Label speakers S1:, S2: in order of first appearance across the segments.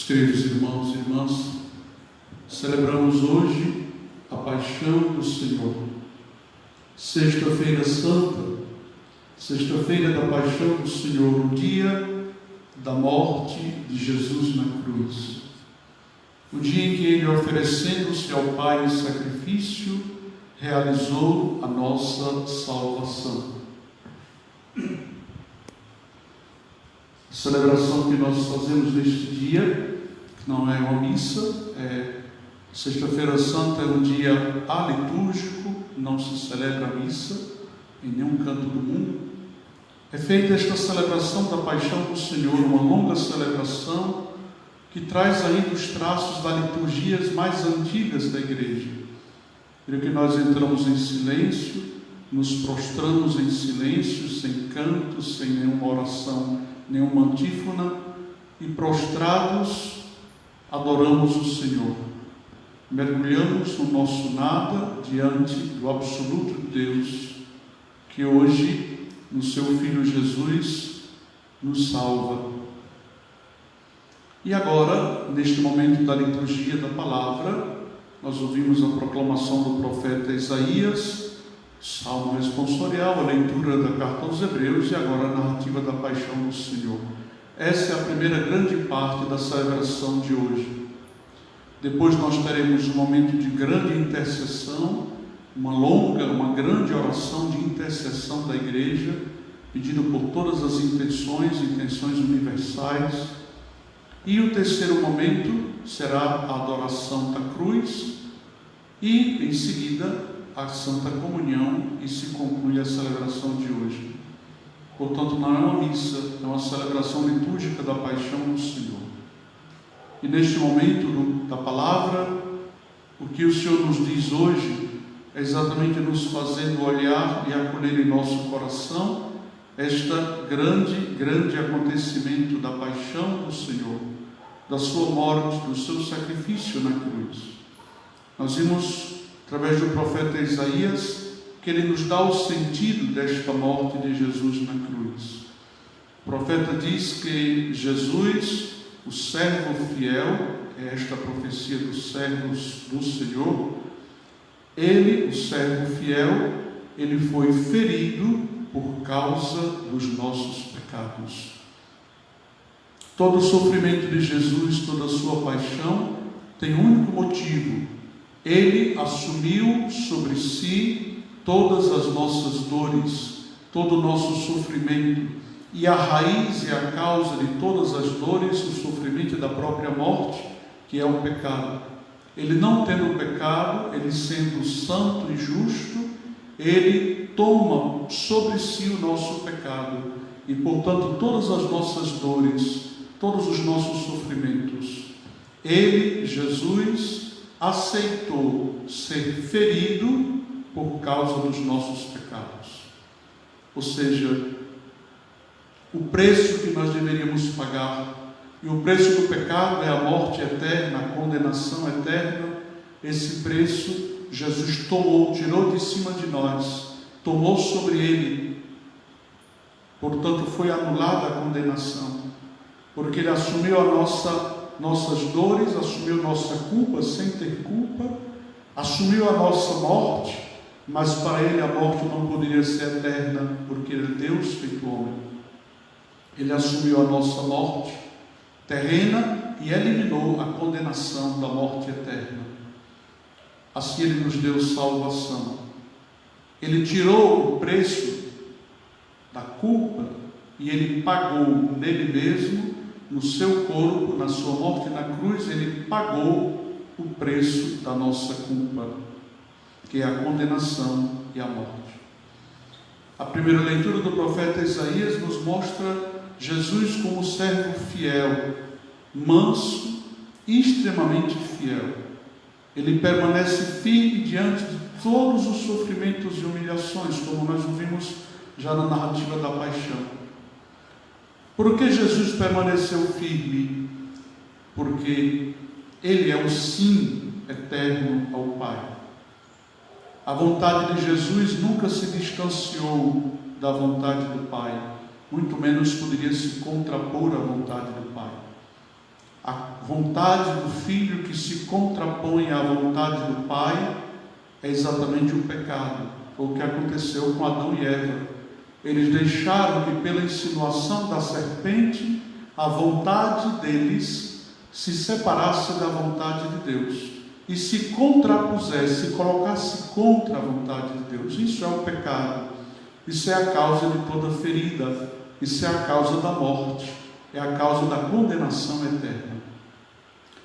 S1: Queridos irmãos e irmãs, celebramos hoje a Paixão do Senhor. Sexta-feira Santa, sexta-feira da Paixão do Senhor, o dia da morte de Jesus na cruz. O dia em que Ele, oferecendo-se ao Pai em sacrifício, realizou a nossa salvação. A celebração que nós fazemos neste dia, que não é uma missa, Sexta-feira Santa é um dia alitúrgico, não se celebra a missa em nenhum canto do mundo. É feita esta celebração da Paixão do Senhor, uma longa celebração que traz ainda os traços das liturgias mais antigas da Igreja. Creio que nós entramos em silêncio, nos prostramos em silêncio, sem canto, sem nenhuma oração, nenhuma antífona, e prostrados adoramos o Senhor. Mergulhamos no nosso nada diante do absoluto Deus, que hoje, no seu Filho Jesus, nos salva. E agora, neste momento da liturgia da palavra, nós ouvimos a proclamação do profeta Isaías, salmo responsorial, a leitura da carta aos Hebreus e agora a narrativa da Paixão do Senhor. Essa é a primeira grande parte da celebração de hoje. Depois nós teremos um momento de grande intercessão, uma grande oração de intercessão da Igreja, pedindo por todas as intenções universais. E o terceiro momento será a adoração da cruz e, em seguida, a Santa Comunhão, e se conclui a celebração de hoje. Portanto, não é uma missa, é uma celebração litúrgica da Paixão do Senhor. E neste momento da palavra, o que o Senhor nos diz hoje é exatamente nos fazendo olhar e acolher em nosso coração este grande acontecimento da Paixão do Senhor, da sua morte, do seu sacrifício na cruz. Nós vimos, através do profeta Isaías, que ele nos dá o sentido desta morte de Jesus na cruz. O profeta diz que Jesus, o servo fiel, é esta profecia dos servos do Senhor, ele, o servo fiel, ele foi ferido por causa dos nossos pecados. Todo o sofrimento de Jesus, toda a sua paixão, tem um único motivo. Ele assumiu sobre si todas as nossas dores, todo o nosso sofrimento, e a raiz e a causa de todas as dores, o sofrimento da própria morte, que é o pecado. Ele não tendo o pecado, ele sendo santo e justo, ele toma sobre si o nosso pecado, e portanto todas as nossas dores, todos os nossos sofrimentos, ele, Jesus, aceitou ser ferido por causa dos nossos pecados. Ou seja, o preço que nós deveríamos pagar, e o preço do pecado é a morte eterna, a condenação eterna. Esse preço Jesus tomou, tirou de cima de nós, tomou sobre ele. Portanto, foi anulada a condenação, porque ele assumiu nossas dores, assumiu nossa culpa sem ter culpa, assumiu a nossa morte, mas para ele a morte não poderia ser eterna, porque ele é Deus feito homem. Ele assumiu a nossa morte terrena e eliminou a condenação da morte eterna. Assim ele nos deu salvação. Ele tirou o preço da culpa e ele pagou nele mesmo, no seu corpo, na sua morte na cruz, ele pagou o preço da nossa culpa, que é a condenação e a morte. A primeira leitura do profeta Isaías nos mostra Jesus como servo fiel, manso e extremamente fiel. Ele permanece firme diante de todos os sofrimentos e humilhações, como nós ouvimos já na narrativa da Paixão. Por que Jesus permaneceu firme? Porque ele é o sim eterno ao Pai. A vontade de Jesus nunca se distanciou da vontade do Pai, muito menos poderia se contrapor à vontade do Pai. A vontade do filho que se contrapõe à vontade do pai é exatamente o pecado. Foi o que aconteceu com Adão e Eva. Eles deixaram que pela insinuação da serpente a vontade deles se separasse da vontade de Deus e se contrapusesse, se colocasse contra a vontade de Deus. Isso é o pecado. Isso é a causa de toda ferida. Isso é a causa da morte. É a causa da condenação eterna.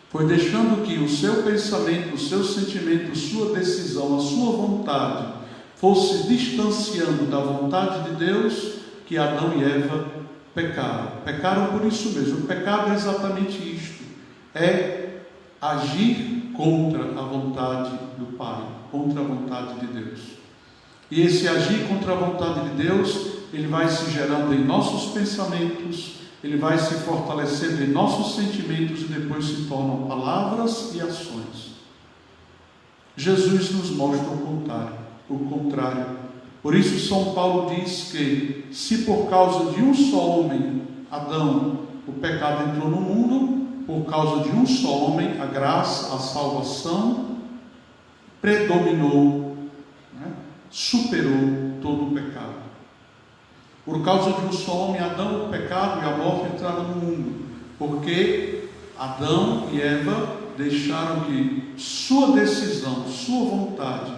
S1: Foi deixando que o seu pensamento, o seu sentimento, sua decisão, a sua vontade fosse distanciando da vontade de Deus que Adão e Eva pecaram. Pecaram por isso mesmo. O pecado é exatamente isto. É agir contra a vontade do Pai, contra a vontade de Deus. E esse agir contra a vontade de Deus, ele vai se gerando em nossos pensamentos, ele vai se fortalecendo em nossos sentimentos e depois se tornam palavras e ações. Jesus nos mostra o contrário. Por isso São Paulo diz que se por causa de um só homem, Adão, o pecado entrou no mundo, por causa de um só homem, a graça, a salvação predominou, superou todo o pecado. Por causa de um só homem, Adão, o pecado e a morte entraram no mundo, porque Adão e Eva deixaram que sua decisão, sua vontade,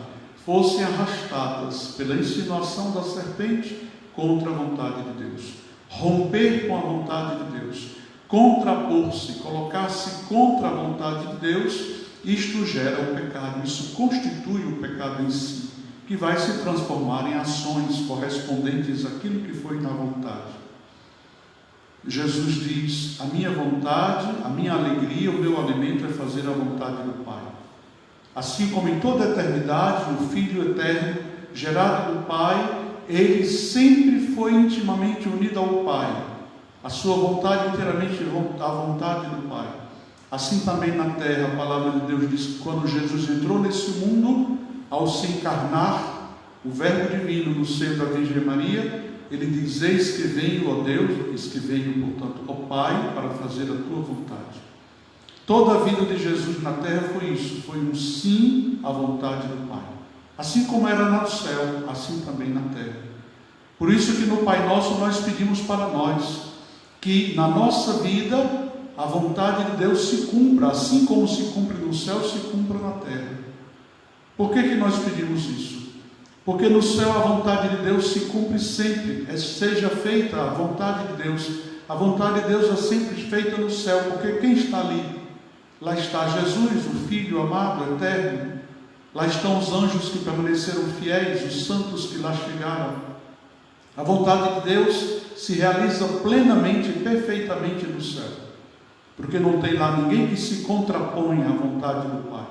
S1: fossem arrastadas pela insinuação da serpente contra a vontade de Deus. Romper com a vontade de Deus, contrapor-se, colocar-se contra a vontade de Deus, isto gera o pecado, isso constitui o pecado em si, que vai se transformar em ações correspondentes àquilo que foi na vontade. Jesus diz: a minha vontade, a minha alegria, o meu alimento é fazer a vontade do Pai. Assim como em toda a eternidade, o Filho eterno, gerado do Pai, ele sempre foi intimamente unido ao Pai, a sua vontade inteiramente à vontade do Pai. Assim também na terra, a palavra de Deus diz que quando Jesus entrou nesse mundo, ao se encarnar, o Verbo divino no seio da Virgem Maria, ele diz: eis que venho, ó Deus, eis que venho, portanto, ó Pai, para fazer a tua vontade. Toda a vida de Jesus na terra foi isso, foi um sim à vontade do Pai. Assim como era no céu, assim também na terra. Por isso que no Pai Nosso nós pedimos para nós que na nossa vida a vontade de Deus se cumpra, assim como se cumpre no céu, se cumpra na terra. Por que nós pedimos isso? Porque no céu a vontade de Deus se cumpre sempre, seja feita a vontade de Deus. A vontade de Deus é sempre feita no céu, porque quem está ali? Lá está Jesus, o Filho amado, eterno. Lá estão os anjos que permaneceram fiéis, os santos que lá chegaram. A vontade de Deus se realiza plenamente e perfeitamente no céu, porque não tem lá ninguém que se contrapõe à vontade do Pai.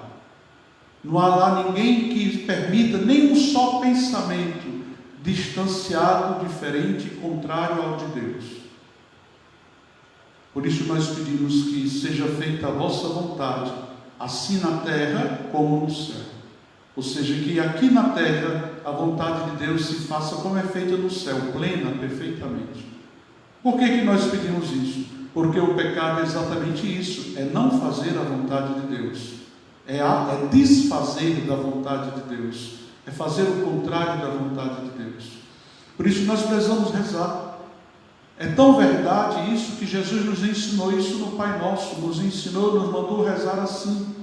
S1: Não há lá ninguém que permita nem um só pensamento distanciado, diferente, contrário ao de Deus. Por isso nós pedimos que seja feita a vossa vontade, assim na terra como no céu. Ou seja, que aqui na terra a vontade de Deus se faça como é feita no céu, plena, perfeitamente. Por que nós pedimos isso? Porque o pecado é exatamente isso, é não fazer a vontade de Deus. É desfazer da vontade de Deus, é fazer o contrário da vontade de Deus. Por isso nós precisamos rezar. É tão verdade isso que Jesus nos ensinou isso no Pai Nosso, nos ensinou, nos mandou rezar assim: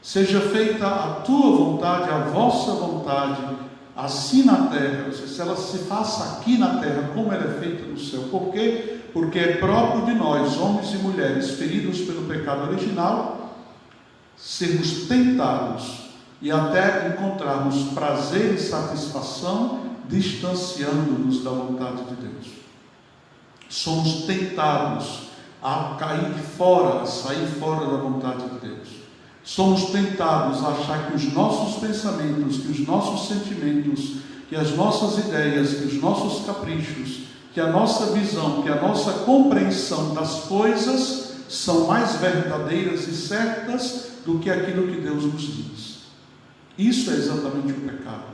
S1: seja feita a tua vontade, a vossa vontade, assim na terra. Ou seja, se ela se faça aqui na terra como ela é feita no céu. Por quê? Porque é próprio de nós, homens e mulheres feridos pelo pecado original, sermos tentados e até encontrarmos prazer e satisfação distanciando-nos da vontade de Deus. Somos tentados a cair fora, a sair fora da vontade de Deus. Somos tentados a achar que os nossos pensamentos, que os nossos sentimentos, que as nossas ideias, que os nossos caprichos, que a nossa visão, que a nossa compreensão das coisas são mais verdadeiras e certas do que aquilo que Deus nos diz. Isso é exatamente o pecado.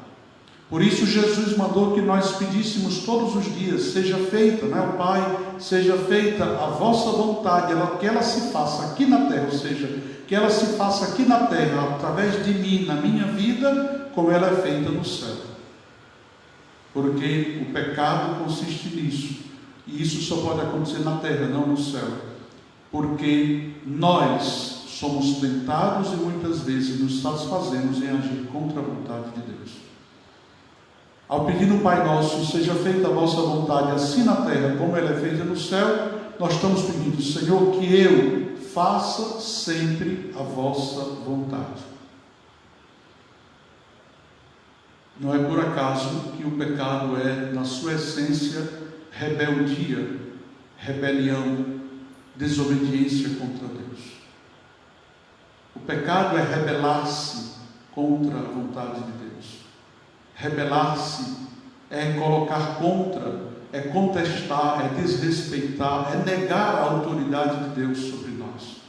S1: Por isso Jesus mandou que nós pedíssemos todos os dias: seja feita, o Pai, seja feita a vossa vontade, que ela se faça aqui na terra, ou seja, que ela se faça aqui na terra, através de mim, na minha vida, como ela é feita no céu. Porque o pecado consiste nisso, e isso só pode acontecer na terra, não no céu. Porque nós somos tentados e muitas vezes nos satisfazemos em agir contra a vontade de Deus. Ao pedir no Pai Nosso: seja feita a vossa vontade, assim na terra como ela é feita no céu, nós estamos pedindo: Senhor, que eu faça sempre a vossa vontade. Não é por acaso que o pecado é, na sua essência, rebeldia, rebelião, desobediência contra Deus. O pecado é rebelar-se contra a vontade de Deus. Rebelar-se é colocar contra, é contestar, é desrespeitar, é negar a autoridade de Deus sobre nós.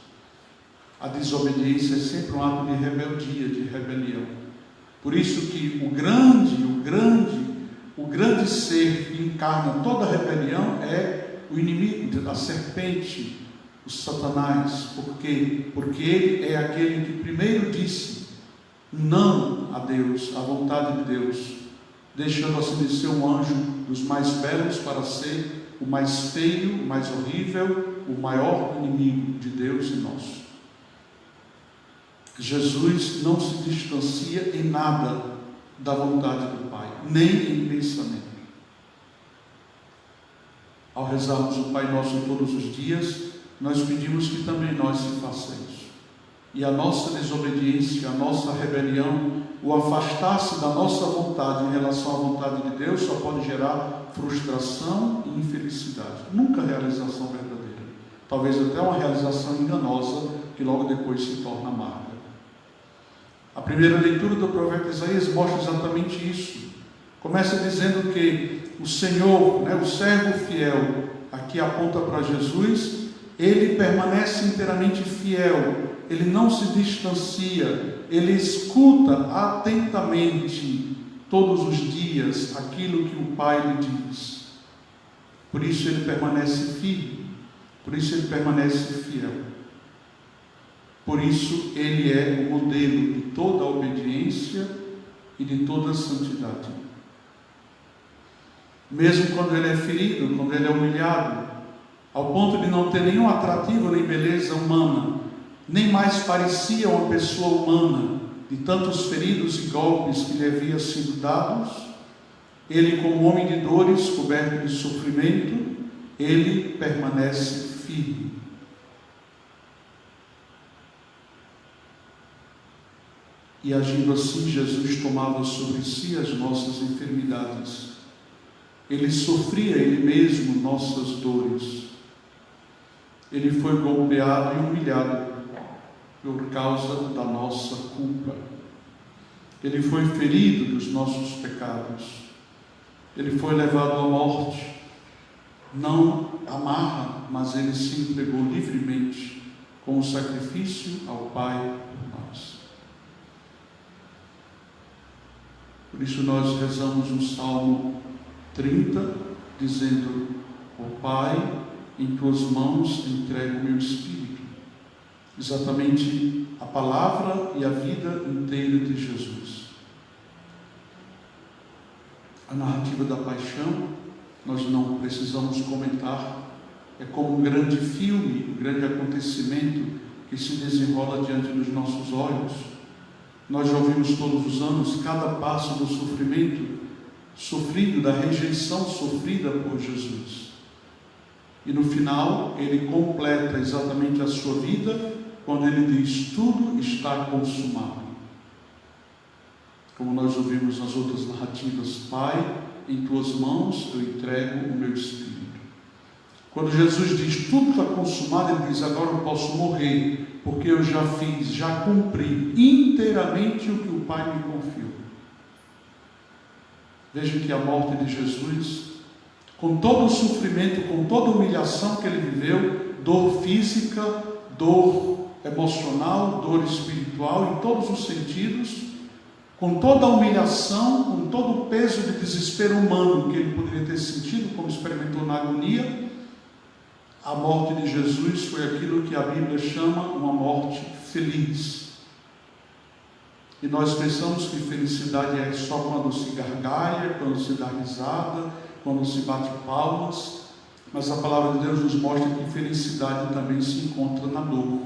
S1: A desobediência é sempre um ato de rebeldia, de rebelião. Por isso que o grande ser que encarna toda a rebelião é o inimigo, a serpente, o Satanás. Por quê? Porque ele é aquele que primeiro disse não a Deus, à vontade de Deus, deixando assim de ser um anjo dos mais belos para ser o mais feio, o mais horrível, o maior inimigo de Deus e nosso. Jesus não se distancia em nada da vontade do Pai, nem em pensamento. Ao rezarmos o Pai Nosso todos os dias, nós pedimos que também nós se façamos. E a nossa desobediência, a nossa rebelião, o afastar-se da nossa vontade em relação à vontade de Deus só pode gerar frustração e infelicidade. Nunca realização verdadeira. Talvez até uma realização enganosa que logo depois se torna amarga. A primeira leitura do profeta Isaías mostra exatamente isso. Começa dizendo que o Senhor, o servo fiel, aqui aponta para Jesus, ele permanece inteiramente fiel, ele não se distancia, ele escuta atentamente todos os dias aquilo que o Pai lhe diz. Por isso ele permanece firme, por isso ele permanece fiel. Por isso ele é o modelo de toda a obediência e de toda a santidade. Mesmo quando ele é ferido, quando ele é humilhado, ao ponto de não ter nenhum atrativo nem beleza humana, nem mais parecia uma pessoa humana, de tantos feridos e golpes que lhe haviam sido dados, ele, como homem de dores, coberto de sofrimento, ele permanece firme. E agindo assim, Jesus tomava sobre si as nossas enfermidades. Ele sofria ele mesmo nossas dores. Ele foi golpeado e humilhado por causa da nossa culpa. Ele foi ferido dos nossos pecados. Ele foi levado à morte. Não amarra, mas ele se entregou livremente como sacrifício ao Pai por nós. Por isso nós rezamos no Salmo 30, dizendo: ó Pai, em tuas mãos entrego o meu espírito. Exatamente a palavra e a vida inteira de Jesus. A narrativa da paixão, nós não precisamos comentar, é como um grande filme, um grande acontecimento que se desenrola diante dos nossos olhos. Nós já ouvimos todos os anos cada passo do sofrimento sofrido, da rejeição sofrida por Jesus. E no final, ele completa exatamente a sua vida, quando ele diz: tudo está consumado. Como nós ouvimos nas outras narrativas: Pai, em tuas mãos eu entrego o meu espírito. Quando Jesus diz tudo está consumado, ele diz: agora eu posso morrer, porque eu já fiz, já cumpri inteiramente o que o Pai me confiou. Veja que a morte de Jesus, com todo o sofrimento, com toda a humilhação que ele viveu, dor física, dor emocional, dor espiritual, em todos os sentidos, com toda a humilhação, com todo o peso de desespero humano que ele poderia ter sentido, como experimentou na agonia, a morte de Jesus foi aquilo que a Bíblia chama uma morte feliz. E nós pensamos que felicidade é só quando se gargalha, quando se dá risada, quando se bate palmas, mas a palavra de Deus nos mostra que felicidade também se encontra na dor,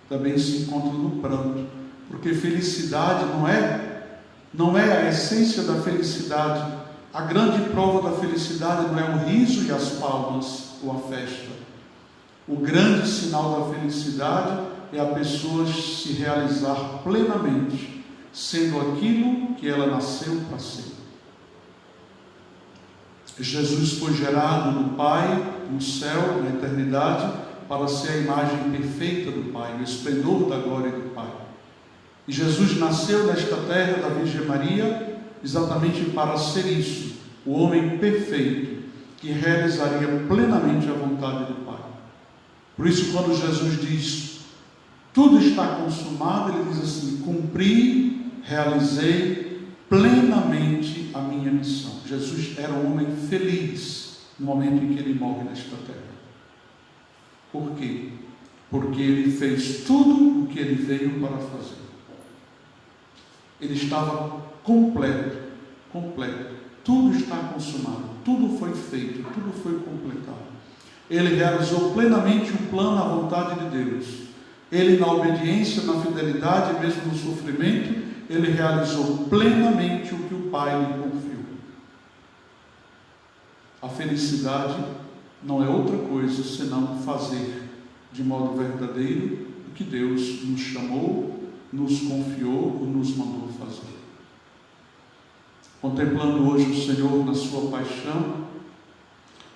S1: também se encontra no pranto, porque felicidade não é a essência da felicidade. A grande prova da felicidade não é o riso e as palmas ou a festa. O grande sinal da felicidade é a pessoa se realizar plenamente, sendo aquilo que ela nasceu para ser. Jesus foi gerado do Pai, no céu, na eternidade, para ser a imagem perfeita do Pai, o esplendor da glória do Pai. E Jesus nasceu nesta terra da Virgem Maria exatamente para ser isso, o homem perfeito, que realizaria plenamente a vontade do Pai. Por isso, quando Jesus diz, tudo está consumado, ele diz assim, cumpri, realizei plenamente a minha missão. Jesus era um homem feliz no momento em que ele morre nesta terra. Por quê? Porque ele fez tudo o que ele veio para fazer. Ele estava completo. Tudo está consumado, tudo foi feito, tudo foi completado. Ele realizou plenamente o plano, a vontade de Deus. Ele, na obediência, na fidelidade, mesmo no sofrimento, ele realizou plenamente o que o Pai lhe confiou. A felicidade não é outra coisa senão fazer de modo verdadeiro o que Deus nos chamou, nos confiou ou nos mandou fazer. Contemplando hoje o Senhor na sua paixão,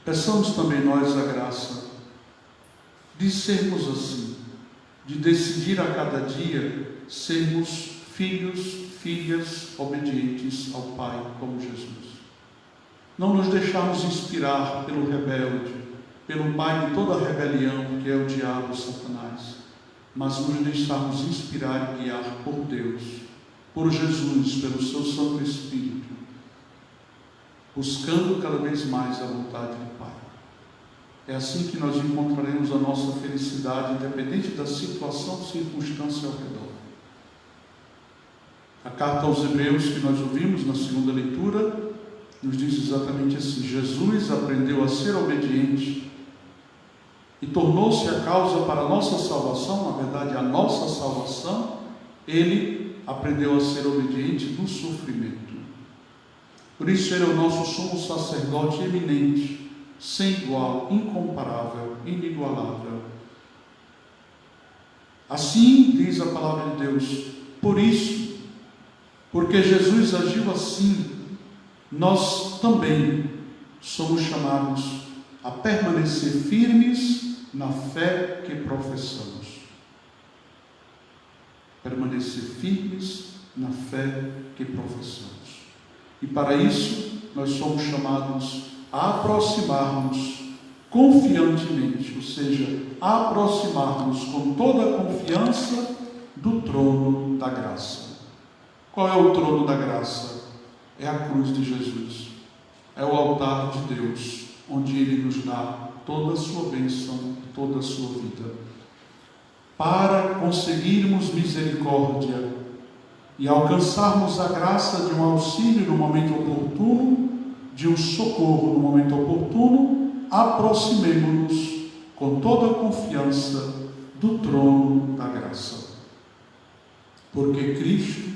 S1: peçamos também nós a graça de sermos assim, de decidir a cada dia sermos filhos, filhas obedientes ao Pai como Jesus. Não nos deixarmos inspirar pelo rebelde, pelo pai de toda a rebelião, que é o diabo, Satanás, mas nos deixarmos inspirar e guiar por Deus, por Jesus, pelo seu Santo Espírito, buscando cada vez mais a vontade do Pai. É assim que nós encontraremos a nossa felicidade, independente da situação, circunstância ao redor. A carta aos Hebreus que nós ouvimos na segunda leitura nos diz exatamente assim: Jesus aprendeu a ser obediente e tornou-se a causa para a nossa salvação, na verdade a nossa salvação. Ele aprendeu a ser obediente no sofrimento. Por isso ele é o nosso sumo sacerdote eminente, sem igual, incomparável, inigualável. Assim diz a palavra de Deus. Por isso, porque Jesus agiu assim, nós também somos chamados a permanecer firmes na fé que professamos. Permanecer firmes na fé que professamos. E para isso, nós somos chamados a aproximarmos confiantemente, ou seja, a aproximarmos com toda a confiança do trono da graça. Qual é o trono da graça? É a cruz de Jesus, é o altar de Deus, onde Ele nos dá toda a sua bênção, toda a sua vida. Para conseguirmos misericórdia e alcançarmos a graça de um auxílio no momento oportuno, de um socorro no momento oportuno, aproximemo-nos com toda a confiança do trono da graça. Porque Cristo,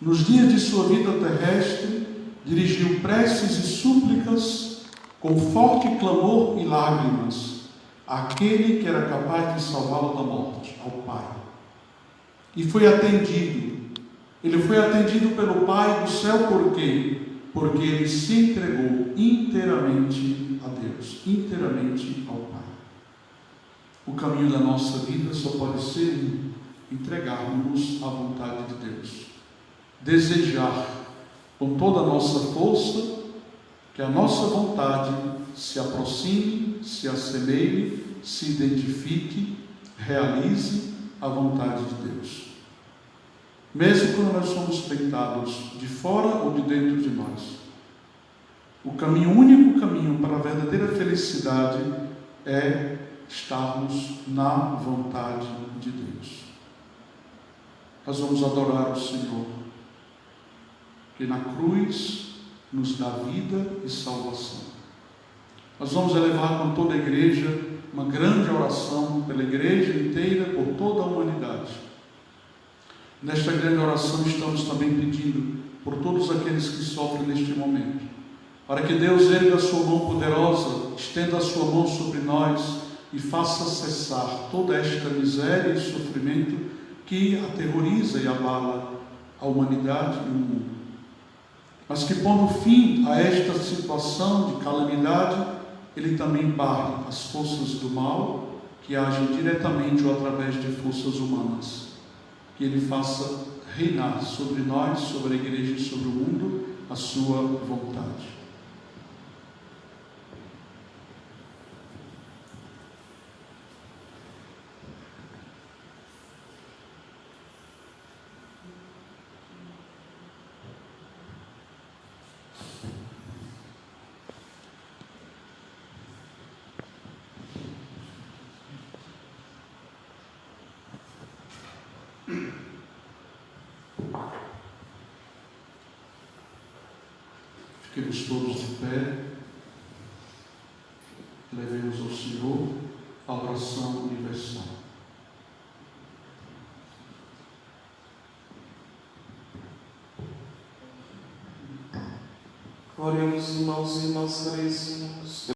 S1: nos dias de sua vida terrestre, dirigiu preces e súplicas com forte clamor e lágrimas àquele que era capaz de salvá-lo da morte, ao Pai. E foi atendido. Ele foi atendido pelo Pai do céu, por quê? Porque ele se entregou inteiramente a Deus, inteiramente ao Pai. O caminho da nossa vida só pode ser entregarmos à vontade de Deus. Desejar com toda a nossa força que a nossa vontade se aproxime, se assemelhe, se identifique, realize a vontade de Deus. mesmo quando nós somos tentados de fora ou de dentro de nós. O único caminho para a verdadeira felicidade é estarmos na vontade de Deus. Nós vamos adorar o Senhor, que na cruz nos dá vida e salvação. Nós vamos elevar com toda a igreja uma grande oração pela igreja inteira, por toda a humanidade. Nesta grande oração estamos também pedindo por todos aqueles que sofrem neste momento, para que Deus erga a sua mão poderosa, estenda a sua mão sobre nós e faça cessar toda esta miséria e sofrimento que aterroriza e abala a humanidade e o mundo. Mas que, pondo fim a esta situação de calamidade, Ele também barre as forças do mal que agem diretamente ou através de forças humanas. Que Ele faça reinar sobre nós, sobre a igreja e sobre o mundo, a sua vontade. Fiquemos todos de pé, levemos ao Senhor a oração universal.
S2: Oremos, irmãos e irmãs caríssimos.